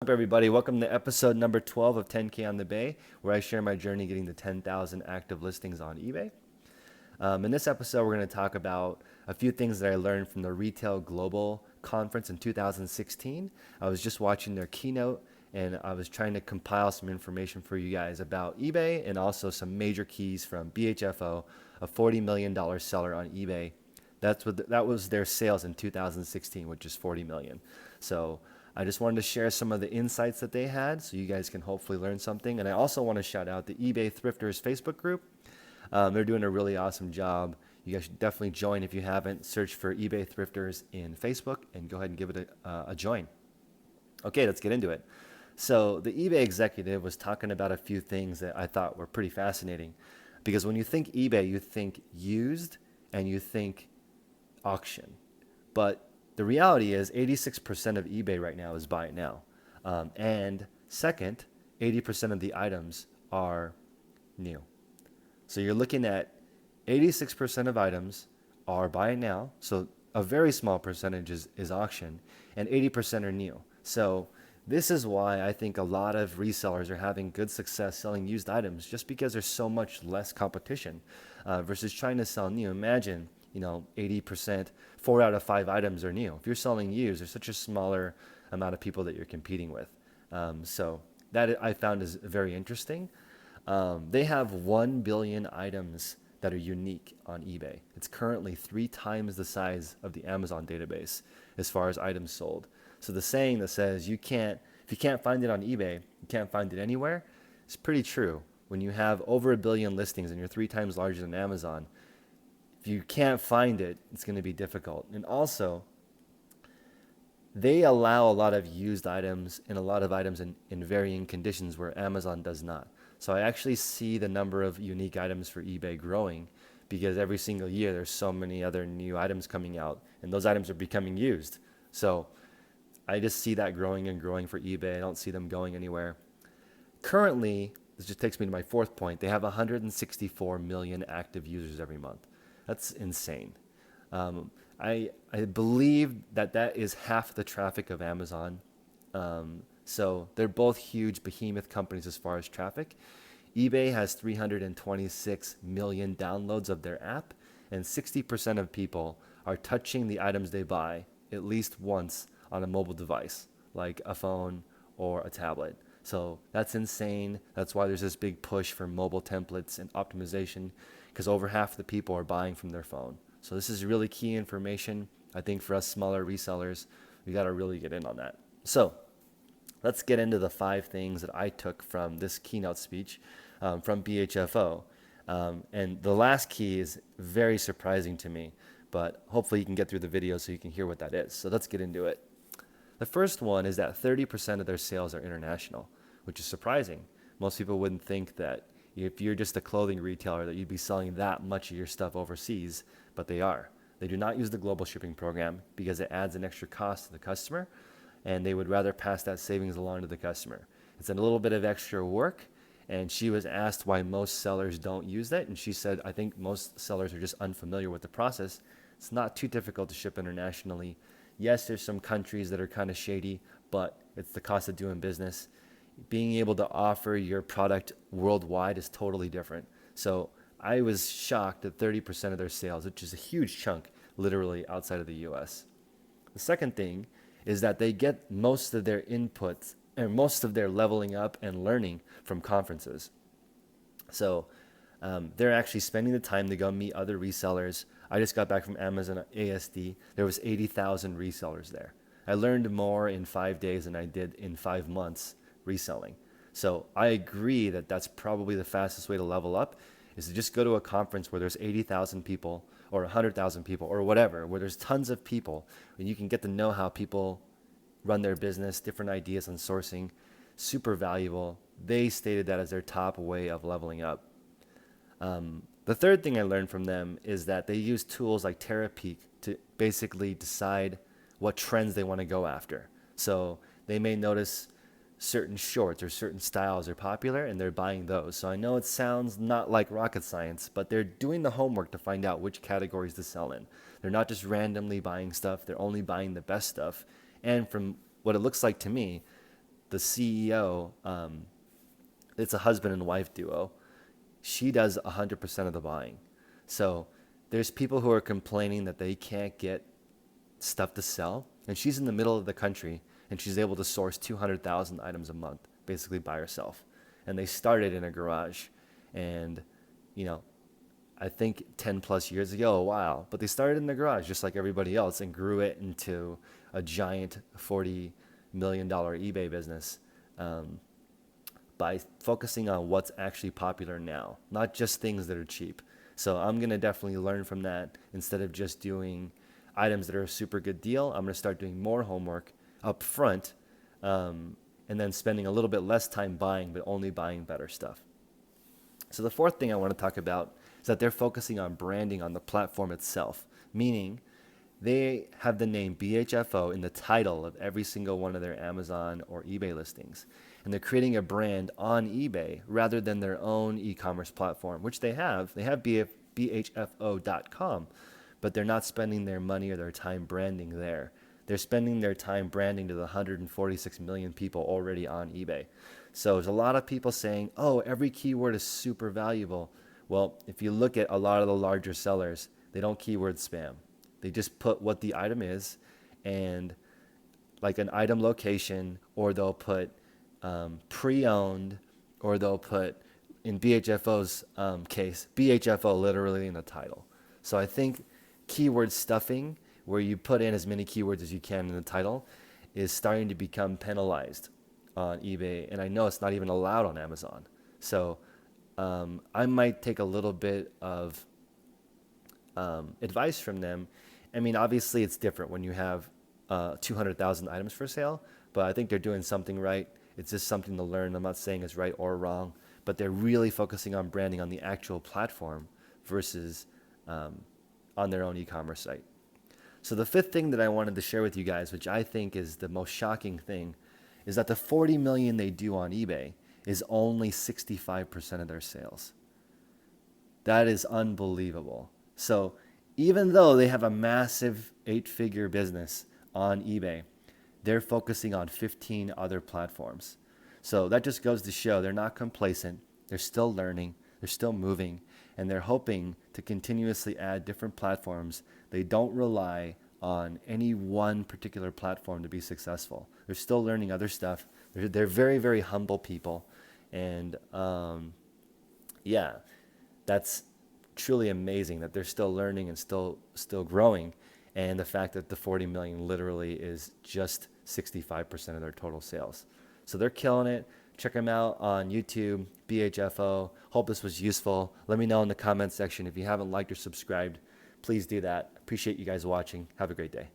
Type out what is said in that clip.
up, everybody? Welcome to episode number 12 of 10K on the Bay, where I share my journey getting to 10,000 active listings on eBay. In this episode, we're going to talk about a few things that I learned from the Retail Global Conference in 2016. I was just watching their keynote, and I was trying to compile some information for you guys about eBay and also some major keys from BHFO, a $40 million seller on eBay. That was their sales in 2016, which is $40 million. So I just wanted to share some of the insights that they had so you guys can hopefully learn something. And I also want to shout out the eBay Thrifters Facebook group. They're doing a really awesome job. You guys should definitely join if you haven't. Search for eBay Thrifters in Facebook and go ahead and give it a join. Okay, let's get into it. So the eBay executive was talking about a few things that I thought were pretty fascinating. Because when you think eBay, you think used and you think auction. But the reality is 86% of eBay right now is buy it now. And second, 80% of the items are new. So you're looking at 86% of items are buy it now. So a very small percentage is auction and 80% are new. So this is why I think a lot of resellers are having good success selling used items, just because there's so much less competition versus trying to sell new. Imagine 80%, 4 out of 5 items are new. If you're selling used, there's such a smaller amount of people that you're competing with. So that I found is very interesting. They have 1 billion items that are unique on eBay. It's currently 3 times the size of the Amazon database as far as items sold. So the saying that says if you can't find it on eBay, you can't find it anywhere, is pretty true. When you have over 1 billion listings and you're 3 times larger than Amazon, if you can't find it, it's going to be difficult. And also, they allow a lot of used items and a lot of items in varying conditions where Amazon does not. So I actually see the number of unique items for eBay growing because every single year there's so many other new items coming out and those items are becoming used. So I just see that growing and growing for eBay. I don't see them going anywhere. Currently, this just takes me to my fourth point. They have 164 million active users every month. That's insane. I believe that is half the traffic of Amazon. So they're both huge behemoth companies as far as traffic. eBay has 326 million downloads of their app, and 60% of people are touching the items they buy at least once on a mobile device, like a phone or a tablet. So that's insane. That's why there's this big push for mobile templates and optimization, because over half the people are buying from their phone. So this is really key information. I think for us smaller resellers, we got to really get in on that. So let's get into the 5 things that I took from this keynote speech from BHFO. And the last key is very surprising to me, but hopefully you can get through the video so you can hear what that is. So let's get into it. The first one is that 30% of their sales are international, which is surprising. Most people wouldn't think that if you're just a clothing retailer that you'd be selling that much of your stuff overseas, but they are. They do not use the global shipping program because it adds an extra cost to the customer, and they would rather pass that savings along to the customer. It's a little bit of extra work, and she was asked why most sellers don't use that, and she said, I think most sellers are just unfamiliar with the process. It's not too difficult to ship internationally. Yes, there's some countries that are kind of shady, but it's the cost of doing business. Being able to offer your product worldwide is totally different. So I was shocked at 30% of their sales, which is a huge chunk, literally outside of the US. The second thing is that they get most of their inputs and most of their leveling up and learning from conferences. So they're actually spending the time to go meet other resellers. I just got back from Amazon ASD. There was 80,000 resellers there. I learned more in 5 days than I did in 5 months reselling. So I agree that that's probably the fastest way to level up, is to just go to a conference where there's 80,000 people or 100,000 people or whatever, where there's tons of people, and you can get to know how people run their business, different ideas on sourcing. Super valuable. They stated that as their top way of leveling up. The third thing I learned from them is that they use tools like Terapeak to basically decide what trends they want to go after. So they may notice certain shorts or certain styles are popular and they're buying those. So I know it sounds not like rocket science, but they're doing the homework to find out which categories to sell in. They're not just randomly buying stuff, they're only buying the best stuff. And from what it looks like to me, the CEO, it's a husband and wife duo. She does 100% of the buying. So there's people who are complaining that they can't get stuff to sell, and she's in the middle of the country, and she's able to source 200,000 items a month, basically by herself. And they started in a garage, and you know, I think 10 plus years ago, a while, but they started in the garage just like everybody else and grew it into a giant $40 million eBay business. By focusing on what's actually popular now, not just things that are cheap. So I'm going to definitely learn from that. Instead of just doing items that are a super good deal, I'm going to start doing more homework up front, and then spending a little bit less time buying, but only buying better stuff. So the fourth thing I want to talk about is that they're focusing on branding on the platform itself, meaning they have the name BHFO in the title of every single one of their Amazon or eBay listings. And they're creating a brand on eBay rather than their own e-commerce platform, which they have. They have BHFO.com, but they're not spending their money or their time branding there. They're spending their time branding to the 146 million people already on eBay. So there's a lot of people saying, oh, every keyword is super valuable. Well, if you look at a lot of the larger sellers, they don't keyword spam. They just put what the item is and like an item location, or they'll put pre-owned, or they'll put, in BHFO's case, BHFO literally in the title. So I think keyword stuffing, where you put in as many keywords as you can in the title, is starting to become penalized on eBay. And I know it's not even allowed on Amazon. So I might take a little bit of advice from them. I mean, obviously it's different when you have 200,000 items for sale, but I think they're doing something right. It's just something to learn. I'm not saying it's right or wrong, but they're really focusing on branding on the actual platform versus on their own e-commerce site. So the fifth thing that I wanted to share with you guys, which I think is the most shocking thing, is that the 40 million they do on eBay is only 65% of their sales. That is unbelievable. So even though they have a massive 8-figure business on eBay, they're focusing on 15 other platforms. So that just goes to show they're not complacent. They're still learning. They're still moving. And they're hoping to continuously add different platforms. They don't rely on any one particular platform to be successful. They're still learning other stuff. They're very, very humble people. And yeah, that's truly amazing that they're still learning and still growing. And the fact that the 40 million literally is just 65% of their total sales. So they're killing it. Check them out on YouTube, BHFO. Hope this was useful. Let me know in the comment section if you haven't liked or subscribed. Please do that. Appreciate you guys watching. Have a great day.